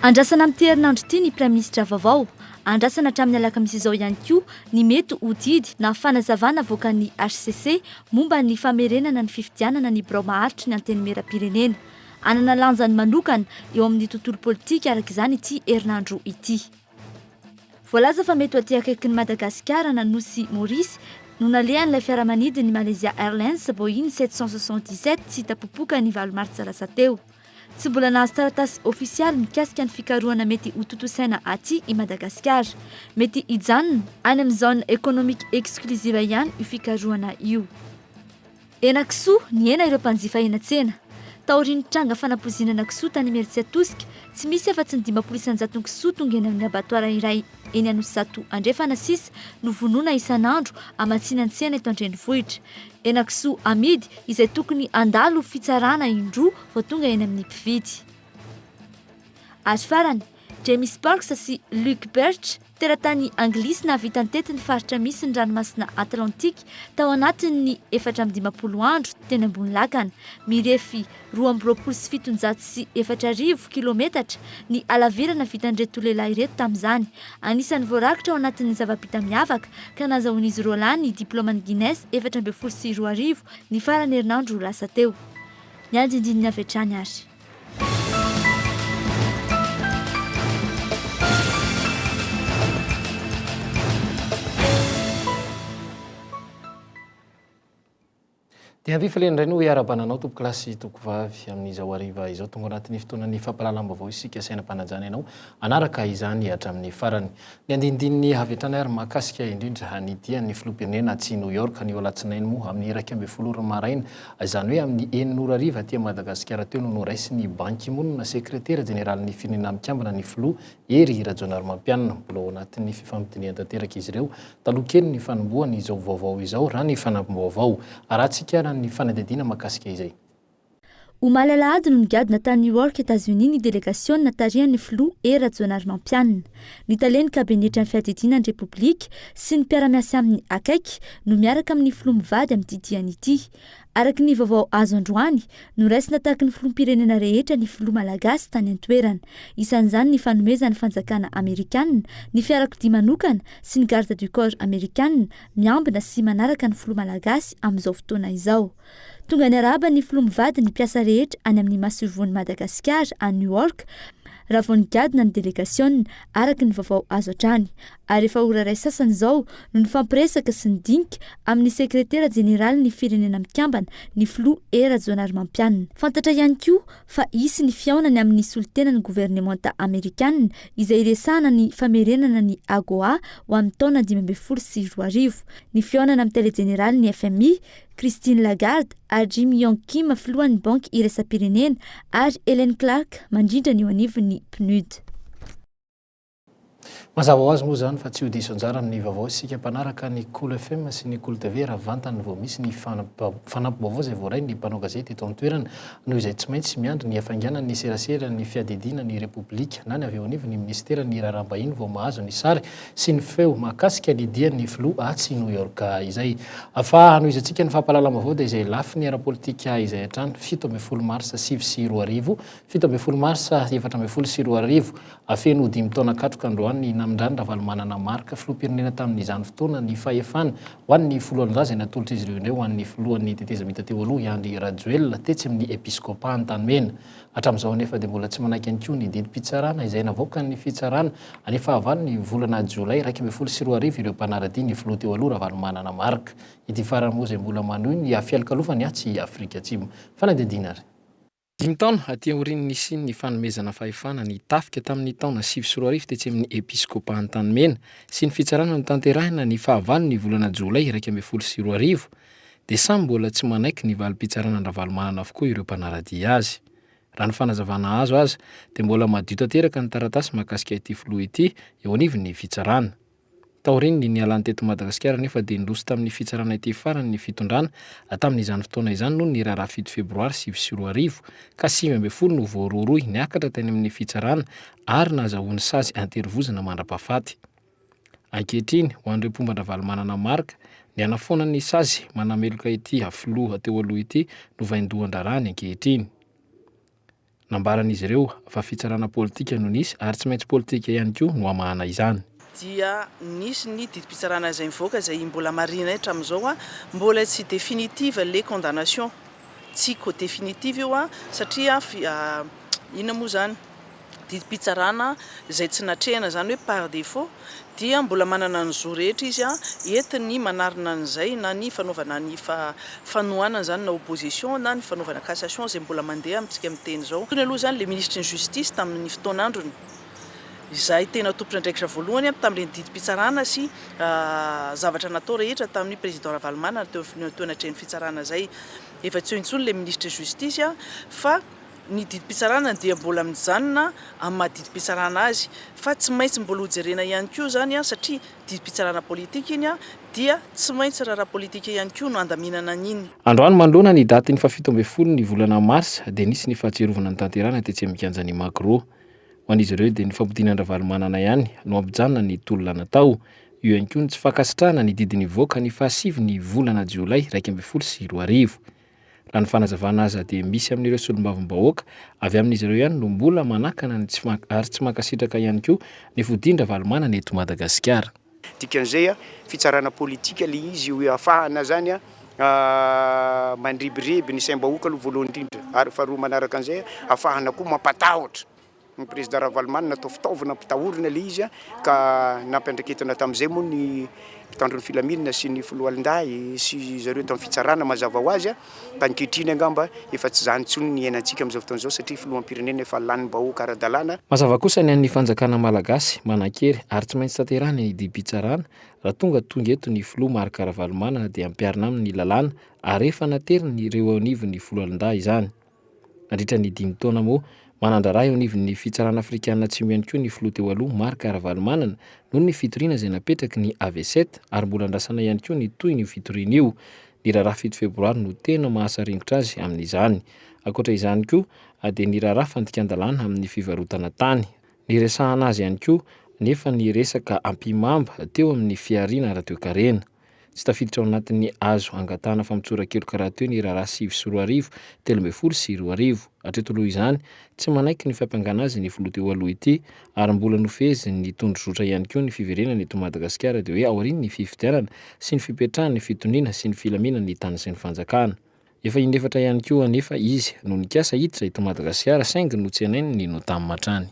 Andrasana amin'ny herinandro ity ny Prime Ministra vaovao. Andrasana hatramin'ny alakamisy izao ihany koa ny mety ho didy na fanazavana avoakan'ny HCC momba ny famerenana ny fifidianana ny birao maharitra ny anteny meram-pirenena. Anana lanjany manokana eo amin'ny tontolo politika araka izany ity herinandro ity. Voalaza fa mety ho aty akaikin'ny Madagasikara na nosy Maurice no nalehan'ilay fiaramanidin'ny Malaysia Airlines Boeing 777 tsy tapopoka ny 8 martsa lasa teo. Tsy mbola nahazo taratasy ofisialy mikasika ny fikarohana mety ho tontosaina aty i Madagasikara. Mety hijanona any amin'ny zone économique exclusive ihany io fikarohana io. Henan-kisoa ny hena ireo mpanjifa ena-tsena. Taorian'ny tranga fanapozinana kisoa tany Imerintsiatosika, tsy misy afa-tsy ny 500 kisoa tonga eny amin'ny abatoara iray eny Anosisato andrefana sisa no vonoina isan'andro amatsiana ny tsena eto an-drenivohitra. Henan-kisoa amidy izay tokony andalo fitsarana indroa vao tonga eny amin'ny mpividy. Azy farany, Jamie Sparks sy Luke Birch, teratany anglisy nahavita tety ny faritra misy ny ranomasina Atlantika tao anatin'ny 450 andro teny ambony lakana, mirefy 227 kilometatra ny alavirana vitan'ireto lehilahy ireto tamin'izany. Anisan'ny voarakitra ao anatin'ny zava-bita miavaka ka nahazoan'izy ireo lahy ny diplôman'ny Guinness 424 ny farany herinandro lasa teo. Ny andindininy avy hatrany ary. Dia avifalendray no iarabananao tompo klasy tokovavy amin'izao hariva izao tonga anatin'ny fotoanan'ny fampalalam-baovao isika sainam-panajana ianao anaraka izany hatramin'ny farany. Ny andindininy avy hatrany ary mahakasika indrindra ny dia ny filoham-pirenena aty New York ny alatsinainy moa amin'ny 1:00 maraina, izany hoe amin'ny 9:00 aty Madagasikara teo no noraisy ny Ban Ki-moon na sekretera jeneralin'ny firenena mikambana ny filoha Hery Rajaonarimampianina. Mbola ao anatin'ny fifampidiniana tanteraka izy ireo taloha kely ny fanombohany izao vaovao izao raha ny fanampim-baovao arahantsika ny fanadidina makasika izay. Omaly alahady no nigadina tany New York, États-Unis ny délégation tarihan'ny filoha Hery Rajaonarimampianina. Ny talehan'ny kabinetra ny fiadidinan'ny Repoblika sy ny mpiara-miasa amin'ny akaiky no miaraka amin'ny filoha mivady amin'ny didiany ity. Araky ny vaovao azo androany, noraisina tahaka ny filoham-pirenena rehetra ny filoha malagasy tany an-toerana. Isan'izany ny fanomezan'ny fanjakana Amerikanina, ny fiarakodia manokana sy ny garde du corps Amerikanina miambina sy manaraka ny filoha malagasy amin'izao fotoana izao. Tonga ny arahaba ny filoha mivady ny mpiasa rehetra any amin'ny masovoan'i Madagasikara a New York raha vao nigadina ny délégation araka ny vaovao azo hatrany. Ary efa ora iray sasany izao no nifampiresaka sy nidinika amin'ny sekretera jeneraly ny firenena mikambana ny filoha Hery Rajaonarimampianina. Fantatra ihany koa fa hisy ny fiaonany amin'ny solitenan'ny gouvernemanta Amerikanina izay resahana ny famerenana ny AGOA ho amin'ny taona 2024. Ny fiaonana amin'ny tele-jeneraly ny FMI, Christine Lagarde ary Jim Yong Kim filohan'ny banky iraisam-pirenena ary Helen Clark mandrindra ny eo anivon'ny PNUD. Mazava ho azy moa zany fa tsy ho diso anjara amin'ny vaovao isika mpanaraka ny Cool FM sy ny Cool TV raha vantany vao misy ny fanampim-baovao izay voaray ny mpanao gazety eto an-toerana noho izay tsy maintsy miandry ny hafainganany ny serasera ny fiadidina ny Repoblika na ny avy eo anivon'ny ministera ny raharaham-bahiny vao mahazo ny sary sy ny feo mahakasika ny dian'ny filoha atsy New York izay. Fa anohizantsika ny fampalalam-baovao dia izay lafiny ara-politika izay hatrany 17 marsa 2024, 17 marsa 2024 afeno 5 taona katroka androany namindrany Ravalomanana Marka filoham-pirenena tamin'izany fotoana ny fahefana ho an'ny foloalindraza izay natolotra izy ireo indray ho an'ny filohan'ny teteza mita teo aloha Andry Rajoelina tetsy amin'ny episkopa Antanimena. Hatramin'izao nefa dia mbola tsy manaiky ihany koa ny didim-pitsarana izay navoaka ny fitsarana any fahavalo ny volana Jolay 2024 ireo mpanaradia ny filoha teo aloha Ravalomanana Marka. Ity farany moa izay mbola manohy ny fialkalofany atsy Afrika Atsimo. Fanadidina ary. 5 taona aty aorian'ny nisy ny fanomezana fahefana ny tafika tamin'ny taona 2024 tetsy amin'ny episkopa Antanimena sy ny fitsarana ny tanterahina ny fahavalo ny volana Jolay 2024 dia samy mbola tsy manaiky ny valim-pitsarana ny Ravalomanana avokoa ireo mpanaradia azy. Raha ny fanazavana azo aza dia mbola madio tanteraka ny taratasy mahakasika ity filoha ity eo anivon'ny fitsarana. Taoriny ny alany teto Madagasikara nefa dia ndroso tamin'ny fitsarana ity farany ny fitondrana tamin'izany fotoana izany noho ny raharaha 7 febroary 2024 ka 5 no voaroroy niakatra teny amin'ny fitsarana ary nahazahoany sazy anterivozana mandrapahafaty. Ankehitriny ho an'ireo mpomban-Ravalomanana Marka ny anafoana ny sazy manameloka ity filoha teo aloha ity no vaindohan-drarany ankehitriny. Nambaran'izy ireo fa fitsarana politika no nisy ary tsy maintsy politika ihany koa no hamahana izany. Dia nisy ny didim-pitsarana izay mivoaka izay mbola marina hatramin'izao mbola tsy définitive les condamnations, tsy définitive io satria inona moa zany didim-pitsarana izay tsy natrehana zany hoe par défaut dia mbola manana ny zo rehetra izy entiny manarina an'izay na ny fanaovana ny fanohanana zany na opposition na ny fanaovana cassation izay mbola mandeha amintsika miteny zao. Tony aloha zany le ministre ny justice tamin'ny fotoan'androny izay tena tompona andraikitra voalohany tamin'ireny didim-pitsarana sy zavatra natao rehetra tamin'ny président Ravalomanana teo anatrehany fitsarana zay. Efa tsy eo intsony le ministre justice fa ny didim-pitsarana dia mbola mijanona amin'ny maha didim-pitsarana azy fa tsy maintsy mbola hojerena ihany koa zany satria didim-pitsarana politika iny dia tsy maintsy raharaha politika ihany koa no andaminana an'iny. Androany manoloana ny daty ny 17 ny volana Mars dia nisy ny fahatsiarovana ny tanterana tetsy mikanjan'i Macron. Ho an'izy ireo dia ny fampidiana Ravalomanana ihany no ampijanona ny tolona natao. Io ihany koa ny tsy fankasitrahana ny didiny voaka ny 7 ny volana Jolay 2024. Raha ny fanazavana azy dia misy amin'ireo solombavambahoaka avy amin'izy ireo ihany no mbola manakana ny ary tsy mankasitraka ihany koa ny fodiany Ravalomanana eto Madagasikara. Dikan'izay fitsarana politika le izy hoe afahana zany mandribiriby ny saim-bahoaka aloha voalohany indrindra ary faharoa manaraka an'izay afahana koa mampatahotra ny président Ravalomanana natao fitaovana mpitahorana le izy ka nampiandraketana tamin'izay moa ny mpitandron'ny filaminana sy ny filohalinday sy zareo tamin'ny fitsarana mazava ho azy ka ankehitriny angamba efa tsy zany intsony ny iainantsika amin'izao fotoana izao satria filoham-pirenena efa lany bahoaka ara-dalàna. Mazava kosa ny an'ny fanjakana malagasy manan-kery ary tsy maintsy tanterahana ny didim-pitsarana raha tonga eto ny filoha Marc Ravalomanana dia ampiarina amin'ny lalàna ary efa naterina ireo anivon'ny filohalinday izany. Nandritra ny 5 taona moa manandrara eo anivon'ny fitsarana afrikanina atsimo ihany koa ny filoha teo aloha Marc Ravalomanana noho ny fitoriana izay napetraky ny AV7 ary mbola andrasana ihany koa ny toy ny fitoriana io. Ny raharaha 7 febroary no tena mahasaringotra azy amin'izany. Ankoatra izany koa dia ny raharaha fandikan-dalàna amin'ny fivarotana tany. Ny resahana azy ihany koa nefa ny resaka ampimamba teo amin'ny fiarina radio-karena. Tsy tafiditra ao anatin'ny azo angatahana famitsoran-kelo karaha teo ny raharaha 7 sy 20 hatreto aloha izany tsy manaiky ny fampiangana azy ny filoha teo aloha ity ary mbola nofezy ny tondrozotra ihany koa ny fiverenana eto Madagasikara dia hoe aorian'ny fifidianana sy ny fipetrahana ny fitoniana sy ny filaminana ny tany sy ny fanjakana. Efa indefatra ihany koa anefa izy no nikasa hiditra eto Madagasikara saingy no tsy hanainy ny notamy matrany.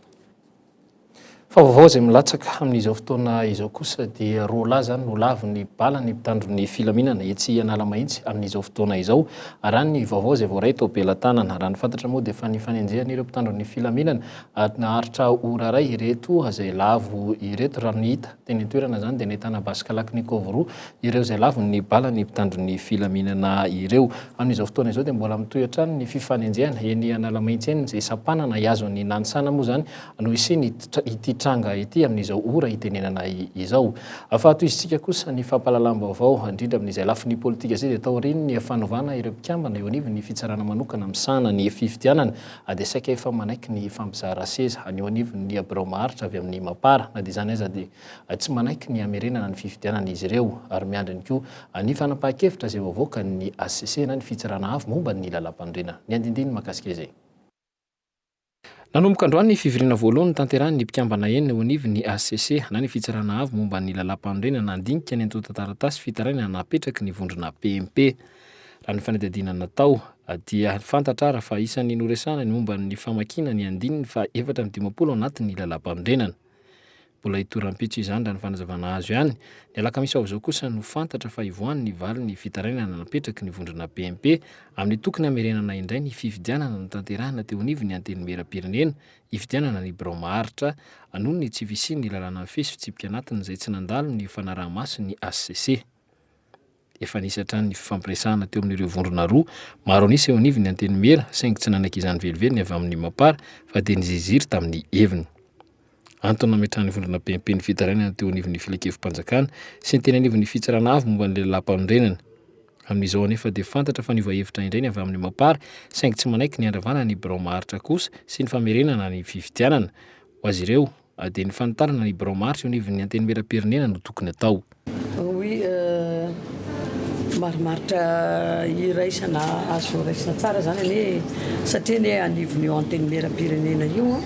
Fa vaovao izay milatsaka amin'izao fotoana izao kosa dia rola zany no lavo ny bala ny mpitandron'ny filaminana etsy Analamahitsy amin'izao fotoana izao. Raha ny vaovao izay voaray tao Belantanana, raha ny fantatra moa dia fa ny fanenjehan'ireo mpitandron'ny filaminana naharitra ora ray ireto izay lavo ireto raha ny hita teny an-toerana zany dia nahitana Basikalakinikov roa ireo izay lavo ny bala ny mpitandron'ny filaminana ireo. Amin'izao fotoana izao dia mbola mitohy hatrany ny fifanenjehana eny Analamahitsy eny izay sapanana iazon'ny nanisana moa zany no isiny ity tranga ity amin'izao ora itenenana izao. Fa toizitsika kosa ny fampahalalam-baovao indrindra amin'izay lafin'ny politika izay dia taoriny ny fanovana ireo mpikambana eo anivon'ny fitsarana manokana misahana ny fifidianana dia saika efa manaiky ny fampizara seza any eo anivon'ny birao maharitra avy amin'ny Mapara na dia izany aiza dia tsy manaiky ny hamerenana ny fifidianana izy ireo ary miandriny koa ny fanapahan-kevitra izay voavoaka ny ACC na ny fitsarana avy momba ny lalam-pandrenana. Ny andindiny makasika izay. Nanomboka androany ny fivirina voalohany tanterahany ny mpikambana enina eo anivon'ny ACC na ny fitsarana avy momba ny lalam-pandrenana nandinika ny antonta-taratasy fitaraina napetraky ny vondrona PMP. Raha ny fanadihadiana natao dia fantatra raha fa isan'ny noresahana ny momba ny famakina ny andininy fa 450 anatin'ny lalam-pandrenana. Mbola hitoram-pitso izany raha ny fanazavana azo ihany. Ny alakamisy avy kosa no fantatra fa ivoany ny valo ny fitarainana napetraky ny vondrona PMP amin'ny tokony hamerenana indray ny fifidianana no tanterahana teo anivon'ny anteny meram-pirenena hifidianana ny birao maharitra noho ny tsy visiany ny lalàna fetsy fitsipika anatiny izay tsy nandalo ny fanaraha-maso ny ACC. Efa nisy hatrany ny fifampiresahana teo amin'ireo vondrona roa maro anisy eo anivon'ny anteny mera saingy tsy nanaiky izany velively avy amin'ny Mapara fa dia niziziry tamin'ny heviny. Antony nametrahany vondrona PMP ny fitarainana teo anivon'ny filan-kevi-panjakana sy ny teny anivon'ny fitsarana avy momba ny lalam-pandrenana. Amin'izao anefa dia fantatra fa niovaevitra indray ny avy amin'ny Mapara saingy tsy manaiky ny andravana ny birao maharitra kosa sy ny famerenana ny fifidianana. Ho azy ireo dia ny fanotarana ny birao maharitra eo anivon'ny anteny meram-pirenena no tokony atao. Oui, marimaritra iraisana azo raisina tsara zany ane satria ne anivony eo antenimera-pirenena io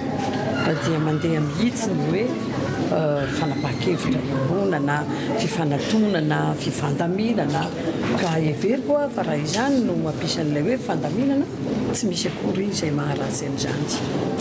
dia mandeha mihitsiny hoe fanapaha-kevitra iambona na fifanantonana fifandaminana ka everiko fa raha izany no ampisan'ilay hoe fandaminana tsy misy akory izay maharatsy an'izany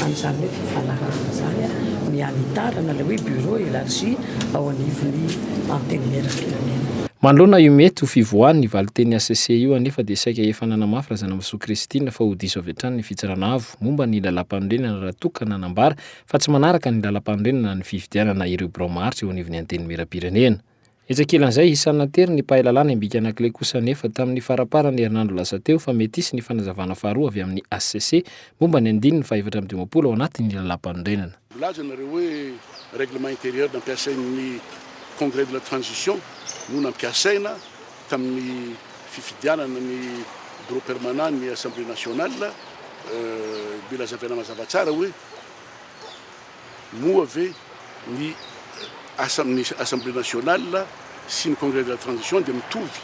an'izany hoe fifanarahana zany mianitarana ilay hoe bureau élargi ao anivony antenimera-pirenena. Manoloana io mety ho fivoahany valiteny ACC io anefa dia saika efa nanamafy razana Masoa Kristina fa ho diso avy hatrany ny fitsarana avo momba ny lalam-panorenana raha tokana nanambara fa tsy manaraka ny lalam-panorenana ny fifidianana ireo bromaharitra eo anivony antenimera-pirenena. Etsakelan'izay isana tery ny mpahay lalàna imbika anakilay kosa nefa tamin'ny faraparany herinandro lasa teo fa mety hisy ny fanazavana faharoa avy amin'ny ACC momba ny 720 ao anatin'ny lalam-panorenana. Milaza nareo hoe règlement intérieur nampiasain'ny congrès de la transition no nampiasaina tamin'ny fifidianana ny bureau permanent ny assemblée nationale mila zavana mazava tsara hoe moa ave ny assemblée nationale sy ny congrès de la transition dia mitovy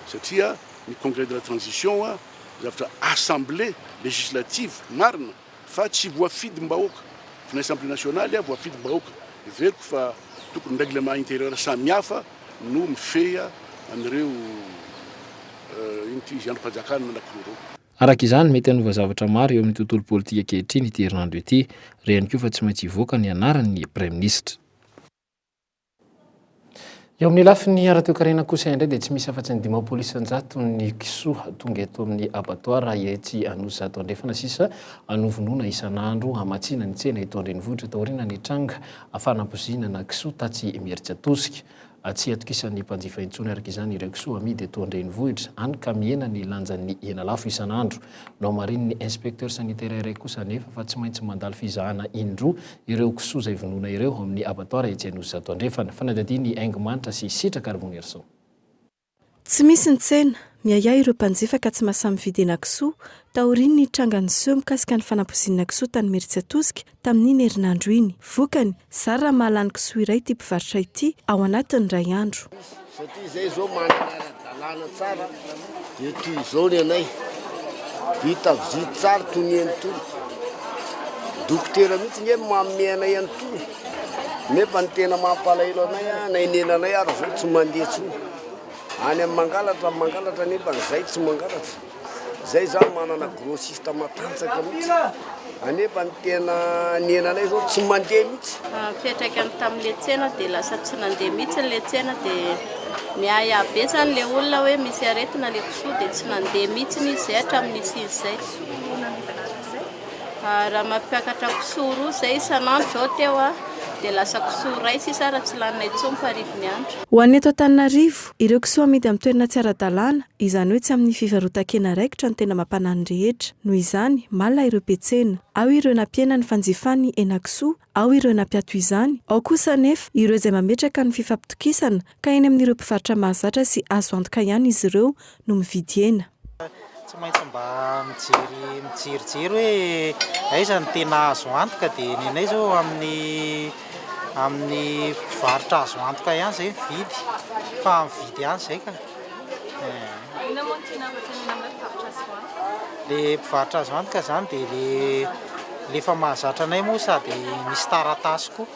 satria ny congrès de la transition zavatra assemblée législative marina fa tsy voafidim-bahoaka fa ny assemblée nationale voafidim-bahoaka everiko fa tokony règlement intérieur samihafa no mifeha anireo inty androm-pajakana anakiroa. Araka izany mety hanova zavatra maro eo amin'ny tontolo politika ankehitriny ity herinandro ity, rehany koa fa tsy maintsy hivoaka ny anaran'ny Premier Ministre. Eo amin'ny lafiny ara-toekarena kosa indray dia tsy misy afa-tsy ny 500 ny kisoa tonga eto amin'ny abattoir etsy Anosy zato andrefana sisa anovonoana isan'andro hamatsiana ny tsena eto an-drenivohitra taoriana ny tranga fanampozinana kisoa tatsy Imeritsiatosika. Tsy atokisan'ny mpanjifa intsony araka izany ireo kisoa amidy eto an-drenivohitra any ka mihena ny lanjan'ny hena lafo isan'andro. Nao marin'ny inspecteur sanitaire iray kosa nefa fa tsy maintsy mandalo fizahana indroa ireo kisoa izay vonoana ireo amin'ny abattoir etsy Anosy zato andrefana. Fanadadiany Aingomanitra sy Sitraka Arvonierson. Tsy misy ny tsena miayay ireo mpanjifa ka tsy mahasamy vidy hena kisoa taoriany ny trangany seho mikasika ny fanampozinana kisoa tany Imeritsiatosika tamin'iny herinandro iny. Vokany zara mahalany kisoa iray ity mpivarotra ity ao anatiny ray andro. Satria izay zao manana ara-dalàna tsara dia toy izao ny anay vita vizidy tsara toy ny entony dokotera mihitsy ny manome anay entony nefa ny tena mampalahelo anay na inenanay ary zao tsy mandeha tsony any amin'ny mangalatra nefa zay tsy mangalatra zay zany manana grossiste matanjaka mihitsy anefa ny tena nienanay zao tsy mandeha mihitsy. Fiatraikany tamin'le tsena dia lasa tsy nandeha mihitsy le tsena dia miaya be zany le olona hoe misy aretina le kisoa dia tsy nandeha mihitsy izy zay hatramin'ny isin'izay. Raha mampiakatra kisoa roa zay isan'andro zao teo dia lasa kisoa ray sisa raha tsy lanina intsony farivony andro. Ho an'ny eto Antananarivo, ireo kisoa amidy amin'ny toerana tsy ara-dalàna, izany hoe tsy amin'ny fivarotan-kena raikitra ny tena mampanany rehetra. Noho izany, malina ireo petsena. Ao ireo nampiena ny fanjifany hena kisoa, ao ireo nampiato izany, ao kosa nefa ireo izay mametraka ny fifampitokisana ka eny amin'ireo mpivarotra mahazatra sy azo antoka ihany izy ireo no mividy hena. Tsy maintsy mba mijerijery hoe aiza ny tena azo antoka dia nenay zao amin'ny mpivarotra azo antoka ihany zay mividy fa mividy ihany zay ka. Le mpivarotra azo antoka zany dia lefa mahazatra anay moa sady misy taratasy koa.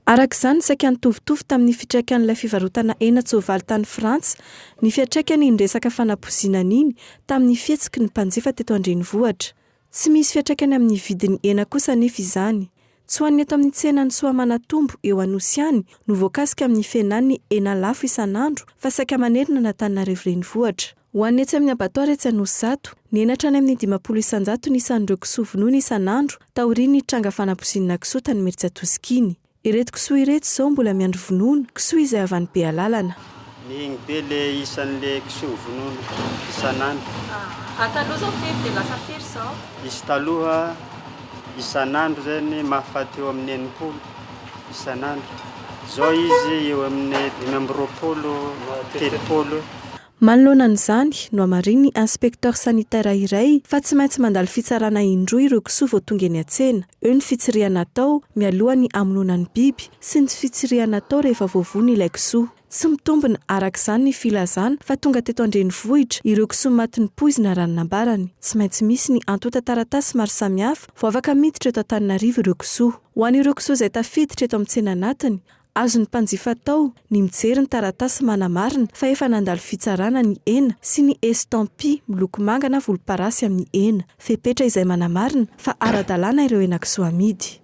Araka izany saika nitovitovy tamin'ny fitraikan'ilay fivarotana hena Tsovaly tany Frantsa ny fiatraikany ny resaka fanampozinana iny tamin'ny fihetsiky ny mpanjifa teto an-drenivohitra. Tsy misy fiatraikany amin'ny vidin'ny hena kosa nefa izany. Tsy ho an'ny eto amin'ny tsena ny Soamanatombo eo Anosy ihany no voakasika amin'ny fihenany hena lafo isan'andro fa saika manerina n'Antananarivo renivohitra. Ho an'ny etsy amin'ny abattoir etsy Anosy zato, ny henatra any amin'ny 500 ny isan'ireo kisoa vonoana isan'andro taoriany ny tranga fanampozinana kisoa tany Imeritsiatosika iny. Ireto kisoa ireto izao mbola miandry vonoana, kisoa izay avy any Bealalana. Ny be le isan'le kisoa vonoana isan'andro. Taloha zao firy dia lasa firy zao? Izy taloha isan'andro zany mahafaty eo amin'ny 9 isan'andro. Zao izy eo amin'ny 520 Manoloana an'izany no hamariny ny inspecteur sanitaire iray fa tsy maintsy mandalo fitsarana indroa ireo kisoa vao tonga eny an-tsena. Eo ny fitsiriana atao mialoha ny hamonoana ny biby sy ny fitsiriana atao rehefa voavoana ilay kisoa. tsy mitombina arak'izany ny filazana fa tonga teto andrenivohitra ireo kisoa matin'ny poizina ranonambarany tsy maintsy misy ny antota taratasy maro samihafa vo afaka miditra eto Antananarivo ireo kisoa ho an'ireo kisoa izay tafiditra eto amin'ny tsena anatiny azo ny mpanjifa tao ny mijery ny taratasy manamarina fa efa nandalo fitsarana ny hena sy ny estampie miloko manga na volomparasy amin'ny hena fepetra izay manamarina fa ara-dalàna ireo henan-kisoa amidy.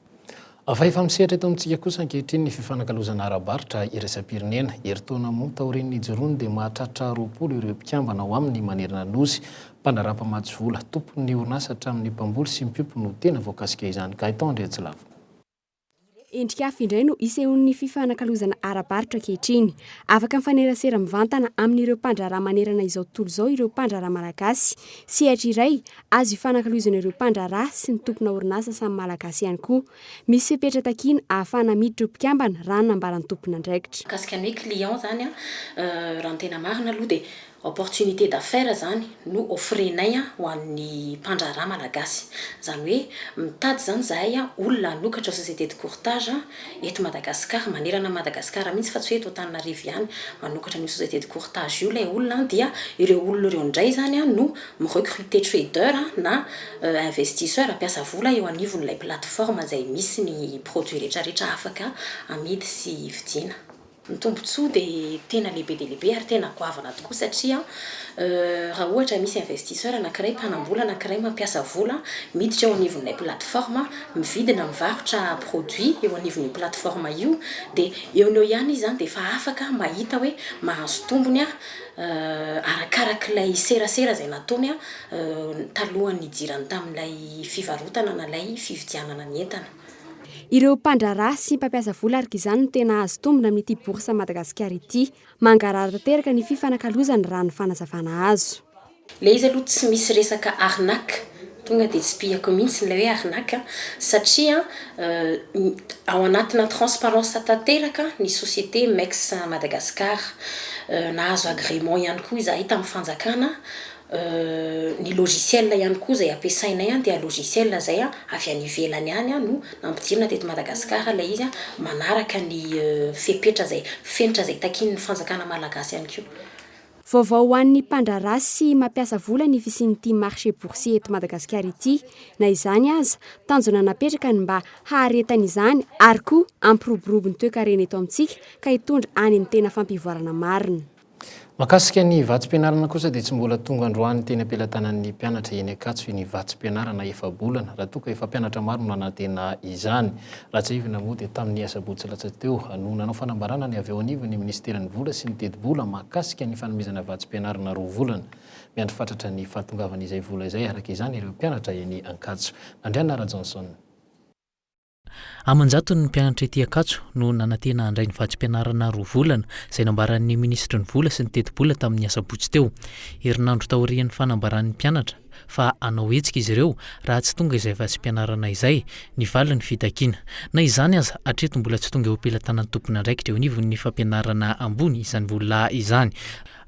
Efa misehatra eto amintsika kosa ankehitriny ny fifanakalozana ara-baritra iraisam-pirenena. Eritaona moa taorian'ny jirony dia mahatratra 20 ireo mpikambana ao amin'ny manerana nosy mpanarapa-matsy vola tompon'ny orinasa hatramin'ny mpamboly sy mpiompy no tena voakasika izany ka itao Andriatsilava. Endrika hafa indray no isehon'ny fifanakalozana ara-baritra ankehitriny. Afaka mifanerasera mivantana amin'ireo mpandraraha manerana izao tontolo izao ireo mpandraraha malagasy. Sehatra iray azo ifanakalozana ireo mpandraraha sy ny tompona orinasa samy malagasy ihany koa. Misy fepetra takiana ahafahana miditra ireo mpikambana raha nambaran'ny tompona andraikitra. Kasika ny hoe client zany raha ny tena marina aloha dia opportunité d'affaires zany no offrenay ho an'ny mpandraraha malagasy. Zany hoe mitady zany zahay olona hanokatra société de courtage eto Madagasikara manerana Madagasikara mihitsy fa tsy hoe eto Antananarivo ihany manokatra ny société de courtage io ilay olona dia ireo olona ireo indray zany no mirecruter trader na investisseur ampiasa vola eo anivon'ilay plateforme izay misy ny produit rehetrarehetra afaka amidy sy vidiana. Ny tombotsoa dia tena lehibe dia lehibe ary tena goavana tokoa satria raha ohatra misy investisseur anankiray mpanambola anankiray mampiasa vola miditra eo anivon'ilay plateforme mividina mivarotra produit eo anivon'io plateforme io dia eo ihany izy zany dia efa afaka mahita hoe mahazo tombony arakarak'ilay serasera izay nataony talohany idirany tamin'ilay fivarotana na ilay fividianana ny entana. Ireo mpandraraha sy mpampiasa vola araka izany no tena azo tombona amin'ity boursa Madagasikara ity. Mangarara teraka ny fifanakalozana raha ny fanazavana azo. Ilay izy aloha tsy misy resaka arnaque tonga dia tsy pihako mihitsy ilay hoe arnaque satria ao anatina transparence tanteraka ny société Mex Madagasikara nahazo agrément ihany koa izy ahita amin'ny fanjakana. Ny logiciel ihany koa izay ampiasainay dia logiciel izay avy any ivelany ihany no nampidirina teto Madagasikara ilay izy manaraka ny fepetra izay fenitra izay takin'ny fanjakana malagasy ihany koa. Vaovao ho an'ny mpandraraha sy mampiasa vola ny fisian'ity marché boursier eto Madagasikara ity. Na izany aza tanjona napetraka ny mba haharetana izany ary koa ampiroborobo ny toe-karena eto amintsika ka hitondra any amin'ny tena fampivoarana marina. Makasika ny vatsim-pianarana kosa dia tsy mbola tonga androany teny ampelantanan'ny mpianatra eny Ankatso ny vatsim-pianarana efa bolana raha toa ka efa mpianatra maro no nanantena izany. Raha tsy ivina moa dia tamin'ny asabotsy latsa teo no nanao fanambarana ny avy ao anivon'ny ministeran'ny vola sy ny teti-bola makasika ny fanomezana vatsim-pianarana 2 volana. Miandry fatratra ny fahatongavan'izay vola izay araka izany ireo mpianatra eny Ankatso. Andriana Johnson. Amanjatony ny mpianatra ety Ankatso no nanantena handray ny vatsim-pianarana 2 volana izay nambaran'ny ministry ny vola sy ny teti-bola tamin'ny asabotsy teo. Herinandro taorian'ny fanambaran'ny mpianatra fa anao hetsika izy ireo raha tsy tonga izay vatsim-pianarana izay ny valiny fitakiana. Na izany aza hatreto mbola tsy tonga eo ampelantanan'ny tompona andraikitra eo anivon'ny fampianarana ambony izany vola izany.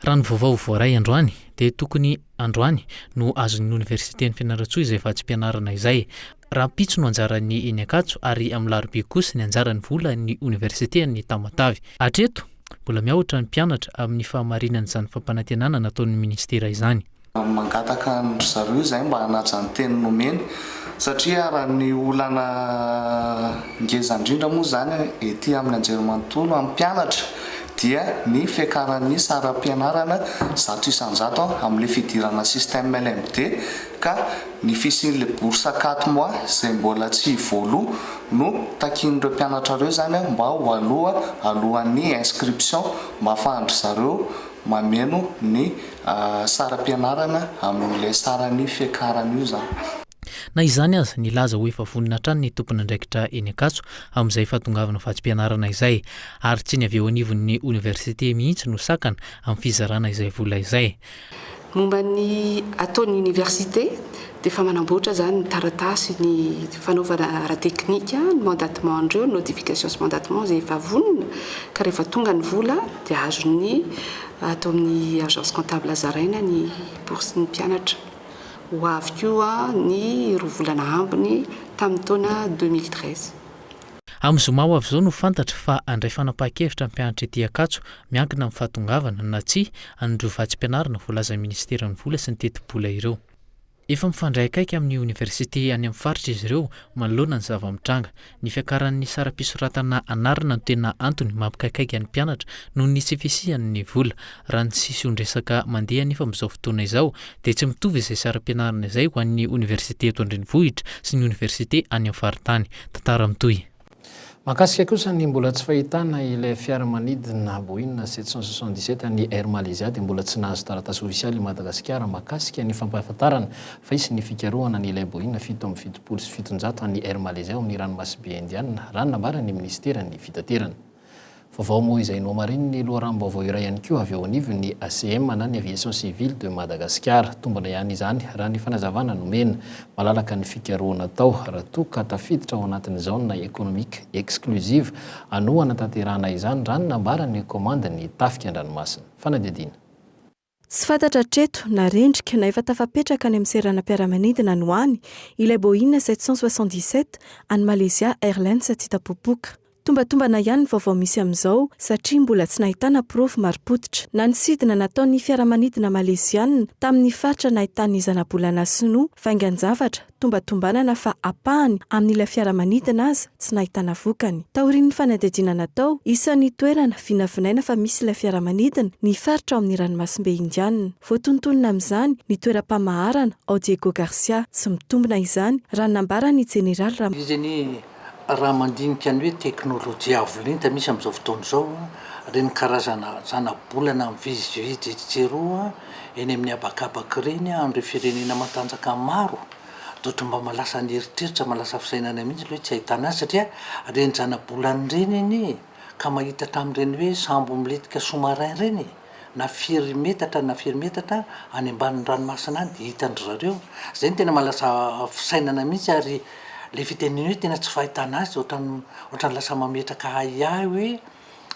Raha ny vaovao voaray androany dia tokony androany no azon'ny universitén'ny Fianarantsoa izay vatsim-pianarana izay. Raha pitso no anjaran'ny eny Ankatso ary amin'ny Alarobia kosa ny anjarany vola ny universitén'ny Tamatavy. Hatreto mbola miahotra ny mpianatra amin'ny fahamarinan'izany fampanantenana nataon'ny ministera izany. Mangataka ny zareo izay mba hanaja ny teny nomeny satria raha ny olana ngeza indrindra moa zany ety amin'ny anjerimanontolo amin'ny mpianatra dia ny fiakaran'ny saram-pianarana 100% amin'ilay fidirana système LMD ka ny fisian'ilay bourse 4 mois izay mbola tsy voaloha no takin'ireo mpianatra ireo zany mba ho alohan'ny inscription mba ahafahandry zareo mameno ny saram-pianarana amin'ilay saran'ny fiakarana io zany. Na izany aza nilaza ho efa vonina hatrany ny tompona andraikitra eny Ankatso amin'izay fahatongavana vatsim-pianarana izay ary tsy ny avy eo anivon'ny université mihitsy no sakana amin'ny fizarana izay vola izay. Momba ny ataon'ny université dia fa manamboatra zany ny taratasy ny fanaovana ara-teknika ny mandatement andreo notification sy mandatement izay efa vonina ka rehefa tonga ny vola dia azony atao amin'ny agence comptable zaraina ny bourse ny mpianatra. Ho avy koa ny 2 volana ambiny tamin'ny taona 2013. amin'izomao avy izao no fantatra fa andray fanapahan-kevitra mpianatra ety Ankatso miankina amin'ny fahatongavana na tsia an'ireo vatsim-pianarana voalaza ministeran'ny vola sy ny teti-bola ireo. Efa mifandray akaiky amin'ny oniversite any amin'ny faritra izy ireo manoloana ny zava-mitranga. Ny fiakaran'ny sara-pisoratana anarana no tena antony mampikaikaiky ny mpianatra noho ny tsy fisian'ny vola. Raha ny sisy ondresaka mandeha nefa amin'izao fotoana izao dia tsy mitovy izay sara-pianarana izay ho an'ny oniversite eto Andrenivohitra sy ny oniversite any amin'ny faritany. Tantara mitohy. Mahakasika kosa ny mbola tsy fahitana ilay fiaramanidina Boeing 777 ny Air Malaysia dia mbola tsy nahazo taratasy ofisialy i Madagasikara mahakasika ny fampahafantarana fa isy ny fikarohana ny ilay Boeing 777 sy 700 ny Air Malaysia amin'ny ranomasimbe indiana raha nambara ny ministera ny fitaterana. Vaovao moa izay nomarin'ny loharam-baovao iray ihany koa avy ao anivy ny ACM na ny Aviation Civile de Madagascar. Tombana ihany izany raha ny fanazavana nomena malalaka ny fikarohana tao raha toa ka tafiditra ao anatin'ny zone économique exclusive anohana tanterahana izany raha nambara ny komanda ny tafika an-dranomasina. Fanadidina. Tsy fantatra treto na rendrika na efa tafapetraka any amin'ny seranam-piaramanidina no any ilay Boeing 777 any Malaysia Airlines tsy tapopoka. Tombatombana ihany ny vaovao misy amin'izao satria mbola tsy nahitana prova maripotitra na ny sidina nataon'ny fiaramanidina Malesiana tamin'ny faritra nahitany zanabolana sinoa vaingan-javatra tombatombanana fa apahany amin'ilay fiaramanidina aza tsy nahitana vokany. Taorian'ny fanadihadiana natao isan'ny toerana vinavinaina fa misy ilay fiaramanidina ny faritra ao amin'ny ranomasimbe indiana. Voatontonona amin'izany ny toeram-pamaharana ao Diego Garcia tsy mitombina izany raha nambarany General raha mandinika ny hoe teknôlôjia avolenta misy amin'izao fotoana izao reny karazana zanabolana mivizivizy jeroa eny amin'ny abakabaka reny amin'ireo firenena matanjaka maro dotra mba malasa ny eritreritra malasa fisainana mihitsy hoe tsy ahitana azy satria reny zanabolany reny eny ka mahita tamin'ireny hoe sambo miletika sous-marin reny na firy metatra any ambanin'ny ranomasina any dia hitandry zareo zay ny tena malasa fisainana mihitsy ary le fiteneny hoe tena tsy fahitana azy ohatrany lasa mametraka ahiahy hoe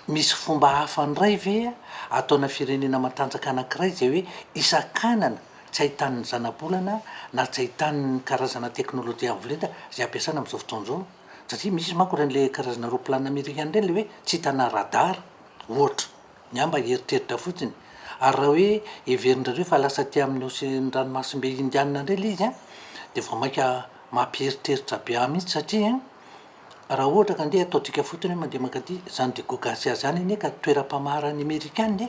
misy fomba hafa ndray ve ataona firenena matanjaka anankiray zay hoe isan-kanana tsy ahitan'ny zanabolana na tsy ahitan'ny karazana teknôlôjia avolenta zay ampiasana amin'izao fotoana izao satria misy manko ren'le karazana roplanina amerikana reny le hoe tsy hitana radara ohatra ny amba heritreritra fotsiny ary raha hoe heverindrareo fa lasa ty amin'ny ranomasimbe indiana indray le izy dia vao maika mampieritreritra be mihitsy satria raha ohatra ka andeha ataontsika fotony hoe mandeha mankaty zany Diego Garcia zany eny ka toeram-pamaharany amerikana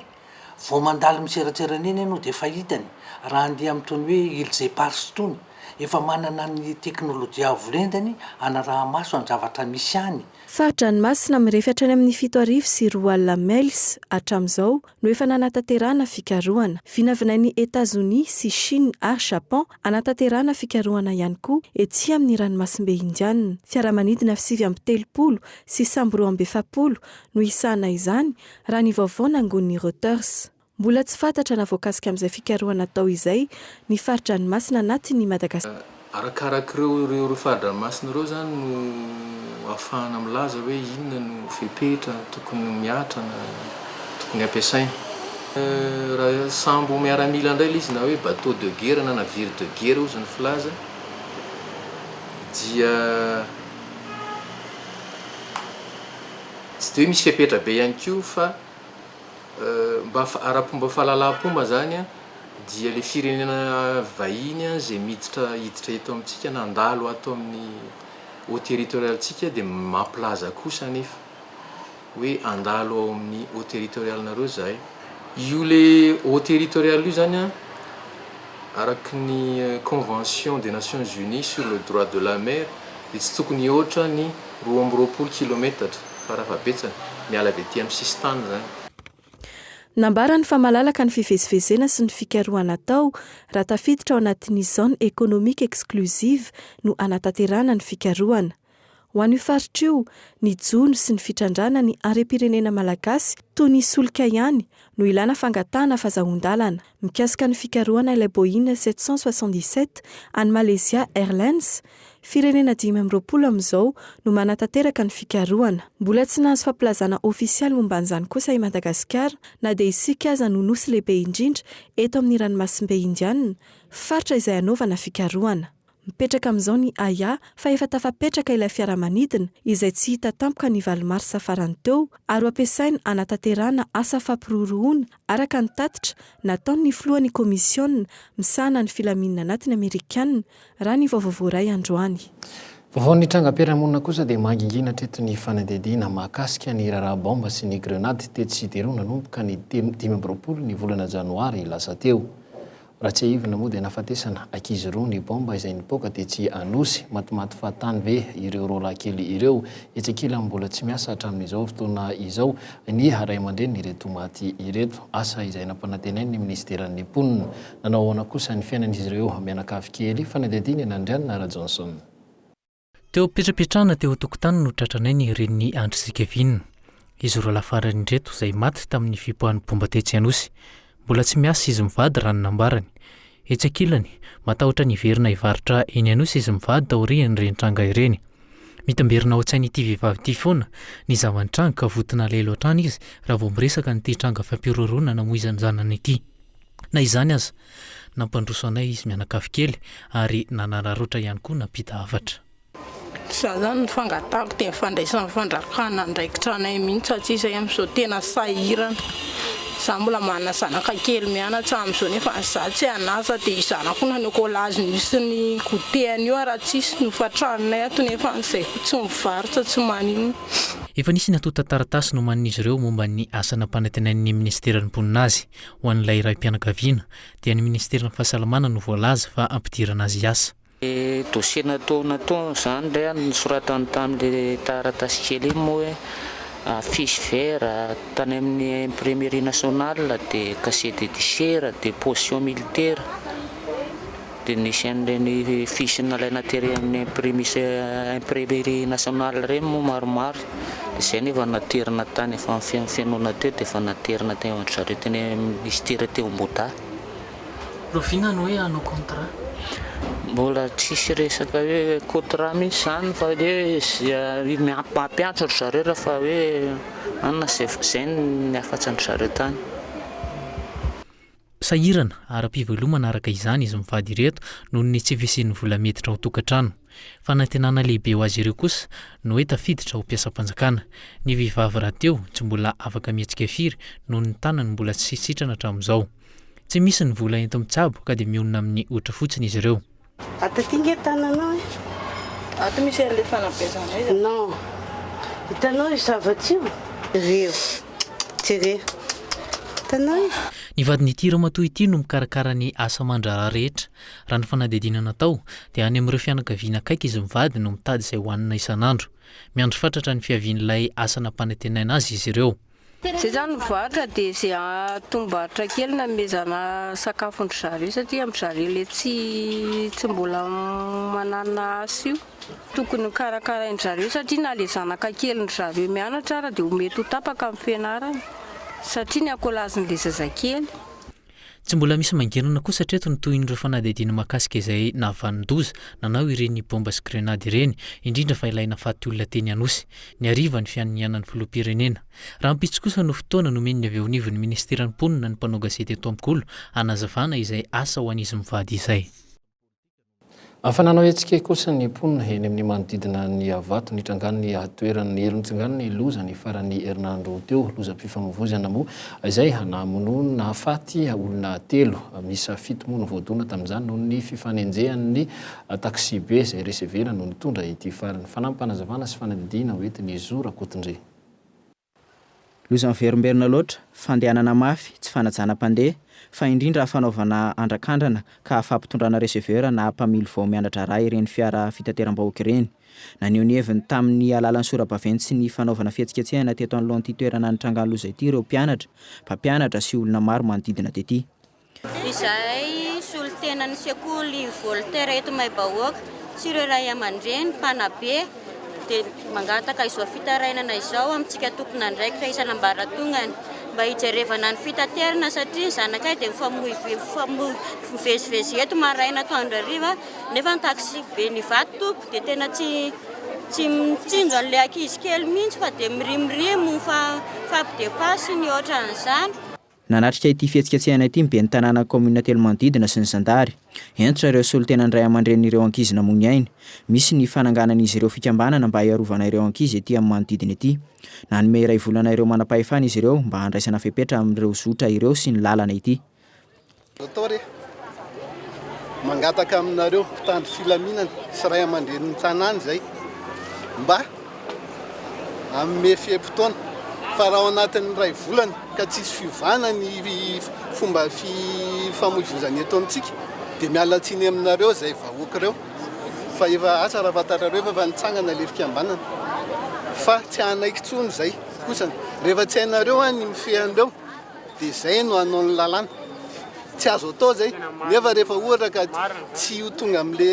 vao mandalo miseratserana eny ianao dia fahitany raha andeha amin'itony hoe Îles Éparses tony efa manana ny teknôlôjia avolentany anaraha maso any zavatra misy any. Fahadranmasina mirefatra any amin'ny 7 sy 4 mails hatramin'izao no efa nanatanterahana fikarohana. Vinavinain'ny États-Unis sy Chine ary Japon anatanterahana fikarohana ihany koa etsy amin'ny ranomasimbe indiana. Fiaramanidina 730 sy 140 no isana izany raha ny vaovao nangon'ny Reuters. Mbola tsy fantatra na voakasika amin'izay fikarohana tao izay ny fahadranmasina anatin'ny Madagasikara. Arakarak'ireo fahadranmasina ireo zany no ahafahana milaza hoe inona no fepetra tokony miatra na tokony ampiasaina. Raha sambo miaramila indray izy na hoe bateau de guerre na navire de guerre ozy ny filaza dia tsy dia hoe misy fepetra be ihany koa fa ara-pomba fahalalam-pomba zany dia le firenena vahiny zay hiditra eto amintsika nandalo ato amin'ny eau territorialtsika dia mampilaza kosa nefa hoe andalo ao amin'ny eau territorialnareo zahay. Io le eau territorial io zany araky ny convention des Nations Unies sur le droit de la mer dia tsy tokony ohatra ny 220 km farafabetsany miala avy aty amin'ny sistany zany. Nambara ny fa malalaka ny fivezivezena sy ny fikarohana tao raha tafiditra ao anatin'ny zone économique exclusive no anatanterahana ny fikarohana. Ho an'io faritra io ny jono sy ny fitrandrana ny arem-pirenena malagasy toy ny solika ihany no ilana fangatahana fahazahon-dalana. Mikasika ny fikarohana ilay Boeing 777 any Malaysia Airlines firenena 520 amin'izao no manatanteraka ny fikarohana. Mbola tsy nahazo fampilazana ofisialy momban'izany kosa i Madagasikara na dia isika aza no nosy lehibe indrindra eto amin'ny ranomasimbe indiana faritra izay anaovana fikarohana. mipetraka amin'izao ny aya fa efa tafapetraka ilay fiaramanidina izay tsy hita tampoka ny valomarsa farany teo ary ampiasaina anatanterahana asa fampirorohona araka ny tatitra nataony filohan'ny komisiona misahana ny filaminana anatiny Amerikanina raha ny vaovao iray androany. Vaovao ny trangam-piarahamonina kosa dia mangingina treto ny fanadihadiana mahakasika ny rarabomba sy ny grenady tetsidero nanomboka ny 2020 ny volana janoary lasa teo. Raha tsy ahivana moa dia nafatesana ankizy roa ny bomba izay nipoaka dia tsy anosy matimaty fahatany ve ireo rola kely ireo etsakila mbola tsy miasa hatramin'izao fotoana izao ny ray aman-dreny ireto maty ireto asa izay nampanantenainy ny ministeran'ny mponina nanao ahoana kosa ny fiainan'izy ireo mianakavy kely fanadihadiana nandrianina Ra Johnson. Teo petrapetrahana teo tokotany no tratranainy ireny Andrisikevina. Izy roa lafarany reto izay maty tamin'ny fipohan'ny bomba tetsy anosy. Mbola tsy miasa izy mivady raha nanambarany. Etsakilany matahotra ny verina ivaritra eny anosy izy mivady taoriany ireny tranga ireny. Mitamberina ao an-tsainy ity vehivavy ity foana ny zavan-tranga ka votona lelo hatrany izy raha vao miresaka n'ity tranga fampiroroana namoizany zanany ity. Na izany aza nampandroso anay izy mianakavy kely ary nanararotra ihany koa nampita hafatra. Za zany ny fangatako dia fandraisana fandrakana ndraikitranay mihitsy satria izay amin'izao tena sahirana. Za mbola manana zanaka kely mianatra amin'izao nefa za tsy anasa dia zanako nanoko lazy nisy ny goteany io raha tsisy nofatranay ato nefa izay tsy mivarotra tsy manino. Efa nisy natota taratasy nomanin'izy ireo momba ny asana mpanantenain'ny ministeran'ny mponina azy ho an'ilay ray-mpianakaviana dia ny ministeran'ny fahasalamana no voalaza fa ampidirana azy asa. Dossier natao zany ndray nosoratany tamin'ilay taratasy kely iny moa hoe fiche vert tany amin'ny imprimerie nationale dia casier judiciaire dia position militaire dia nisy an'ireny fiche nalaina tery amin'ny imprimerie nationale ireny moa maromaro dia izay nefa naterina tany efa amin'ny fianona teo dia efa naterina teo andry zareo teny ministère teo Mboda. Rovinany hoe hanao contrat? Mbola tsisy resaka hoe contrat mihitsy zany fa hoe mampiantsatra zareo raha fa hoe anona zay ny afatsandry zareo tany. Sahirana ara-pivelomana araka izany izy mivady ireto noho ny tsy fisian'ny vola metitra ao tokantrano. Fanantenana lehibe ho azy ireo kosa no hoe tafiditra ho mpiasam-panjakana. Ny vehivavy raha teo tsy mbola afaka mihetsika firy noho ny tanany mbola tsy sitrana hatramin'izao. Tsy misy ny vola ento mitsabo ka dia mionona amin'ny otra fotsiny izy ireo. Ataty nge tananao e? Ato misy an'ilay fanabezana izy? Non. Hitanao i zava-tsy io? Reo. Tere. Hitanao i? Ny vadin'ity ramatoa ity no mikarakara ny asa aman-draharaha rehetra. Raha ny fanadihadiana natao dia any amin'ireo fianakaviana akaiky izy mivady no mitady izay hohanina isan'andro. Miandry fatratra ny fiavian'ilay asa nampanantenaina azy izy ireo. Zay zany mivarotra dia izay atombarotra kely namezana sakafondry zareo satria amin'ny zareo ilay tsy mbola manana asa io. Tokony karakarain'ny zareo satria na ilay zanaka kelindry zareo mianatra ara dia mety ho tapaka amin'ny fianarana satria ny ankolazin'ilay zazakely. Tsy mbola misy mangenona kosa hatreto ny toy ireo fanadihadiana mahakasika izay nahavanin-doza nanao ireny bomba sy grenady ireny indrindra fa ilaina faty olona teny anosy ny hariva ny fianonyanan'ny filoham-pirenena. Raha ampitso kosa no fotoana nomen'ny avy eo anivon'ny ministeran'ny mponina ny mpanao gazety eto Ambokolо hanazavana izay asa ho an'izy mivady izay. Afananao etsika kosa ny mponina eny amin'ny manodidina ny avato nitrangan'ny toerany erinitsangan'ny loza ny farany herinandro teo lozam-pifamoivoizana moa izay namono nahafaty olona 3 misy 7 moa no voadona tamin'izany noho ny fifanenjehan'ny taxi be izay resevera no nitondra ity farany fanampanazavana sy fanadidina hoentiny Zora Kotondre. Loza miverimberina loatra, fandehanana mafy, tsy fanajana-pandeha, fa indrindra fanaovana andrakandrana ka fampitondrana resevera na mpamily vao mianatra raha ireny fiara fitateram-bahoaka ireny. Naneho ny heviny tamin'ny alalan'ny sora-baventy sy ny fanaovana fihetsiketsehana teto anoloan'ity toerana nitrangany loza ity ireo mpianatra, mpampianatra sy olona maro manodidina tety. Izahay solotenan'ny sekoly Voltaire eto Maimbahoaka sy ireo ray aman-dreny mpanabe dia mangataka izao fitarainana izao amintsika tokona ndraiky fa isan'ambaratongany mba hijerevana ny fitaterana satria ny zanakay dia mivezivezy eto maraina atoandro hariva nefa ny taxi be ny vato tompo dia tena tsy mitsinjo an'ilay ankizy kely mihitsy fa dia mirimirimo fampidepasy ny ohatran'izany. nanatrika ity fihetsiketsehana ity mibe ny tanàna commune telo manodidina sy ny zandary entitra ireo solotenany ray aman-dren'ireo ankizy namony ainy misy ny fananganan'izy ireo fikambanana mba hiarovana ireo ankizy ety amin'ny manodidina ety nanome iray volana ireo manam-pahefana izy ireo mba handraisana fepetra amin'ireo zotra ireo sy ny lalana ity mangataka aminareo mpitandro filaminana sy ray aman-dren'ny tanàna zay mba amin'ny fiam-potoana fa raha ao anatin'ny ray volana ka tsisy fiovana ny fomba fifamoivoizana eto amintsika dia mialatsiny aminareo zay vahoaka ireo fa efa asa raha vatarareo efa nitsangana le fikambanana fa tsy anaiky tsony zay kosany rehefa tsy hainareo ny mifehan'ireo dia zay no anao ny lalàna tsy azo atao zay nefa rehefa ohatra ka tsy ho tonga am'le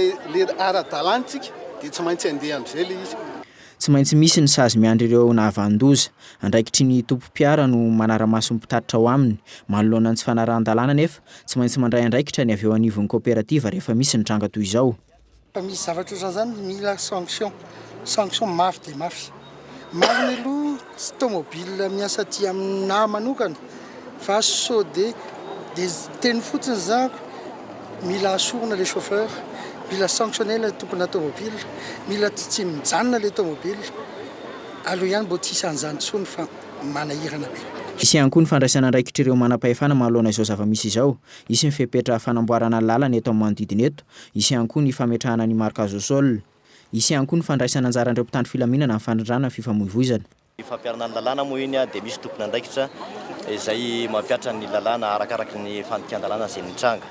ara-dalantsika dia tsy maintsy andeha am'izay le izy tsy maintsy misy ny sazy miandry ireo nahavandoza andraikitry ny tompo-piara no manara-maso mpitatitra ao aminy manoloana ny tsy fanarahan-dalàna nefa tsy maintsy mandray andraikitra ny avy eo anivon'ny coopérativa rehefa misy ny tranga toy izao fa misy zavatra ohatran'izany mila sanction mafy dia mafy mariny aloha sy tomobile miasa ty aminah manokana fa so dia teny fotsiny zako mila asorona le chauffeur mila sanctionner le tompona tomobile mila tsy mijanona le tomobile aloha ihany mbo tsy isan'izany tsony fa manahirana be isy ihany koa ny fandraisana andraikitra ireo manam-pahefana manoloana izao zava-misy izao isy ny fepetra fanamboarana ny lalana eto amin'ny manodidina eto isy ihany koa ny fametrahana ny marque azosol isy ihany koa ny fandraisana anjaran'ireo mpitandro filaminana amin'ny fandrandrana ny fifamoivoizana fampiarana ny lalàna moa iny dia misy tompona andraikitra izay mampiatra ny lalàna arakaraky ny fandikan-dalàna izay nitranga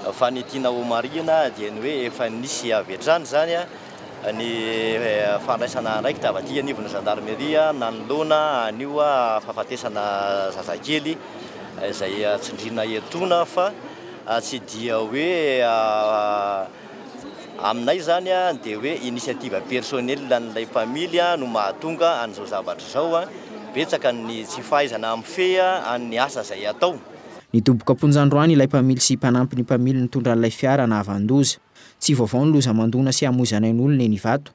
fa ny tiana ho marina dia ny hoe efa nisy avy hatrany zany ny fandraisana andraikitra avy aty anivona gendarmeria nanoloana anio fahafatesana zazakely izay tsindrina etona fa tsy dia hoe aminay zany dia hoe initiative personnelle n'ilay mpamily no mahatonga an'izao zavatra zao betsaka ny tsy fahaizana amin'ny fe amin'ny asa izay atao nitomboka amponjandroany ilay mpamily sy mpanampy ny mpamily nitondra n'ilay fiara nahavandoza tsy vaovao ny loza mandona sy hamozanain'olona eny Ivato